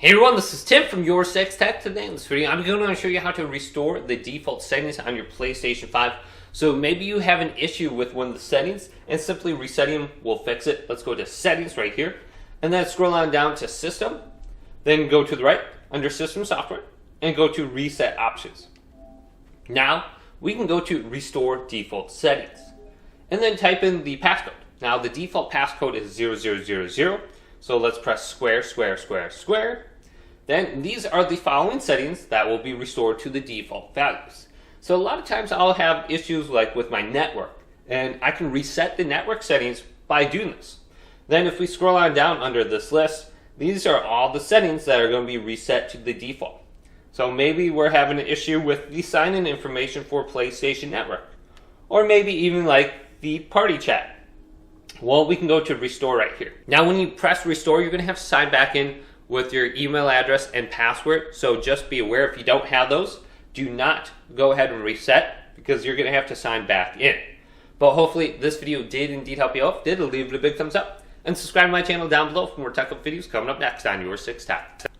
Hey everyone, this is Tim from YourSixTech. Today in this video, I'm going to show you how to restore the default settings on your PlayStation 5. So maybe you have an issue with one of the settings, and simply resetting them will fix it. Let's go to Settings right here, and then scroll on down to System. Then go to the right, under System Software, and go to Reset Options. Now, we can go to Restore Default Settings, and then type in the passcode. Now, the default passcode is 0000, so let's press square, square, square, square. Then these are the following settings that will be restored to the default values. So a lot of times I'll have issues like with my network, and I can reset the network settings by doing this. Then if we scroll on down under this list, these are all the settings that are going to be reset to the default. So maybe we're having an issue with the sign-in information for PlayStation Network, or maybe even like the party chat. Well, we can go to Restore right here. Now when you press Restore, you're going to have to sign back in with your email address and password. So just be aware, if you don't have those, do not go ahead and reset, because you're going to have to sign back in. But hopefully this video did indeed help you out. If it did, leave it a big thumbs up and subscribe to my channel down below for more tech videos coming up next on YourSixTech.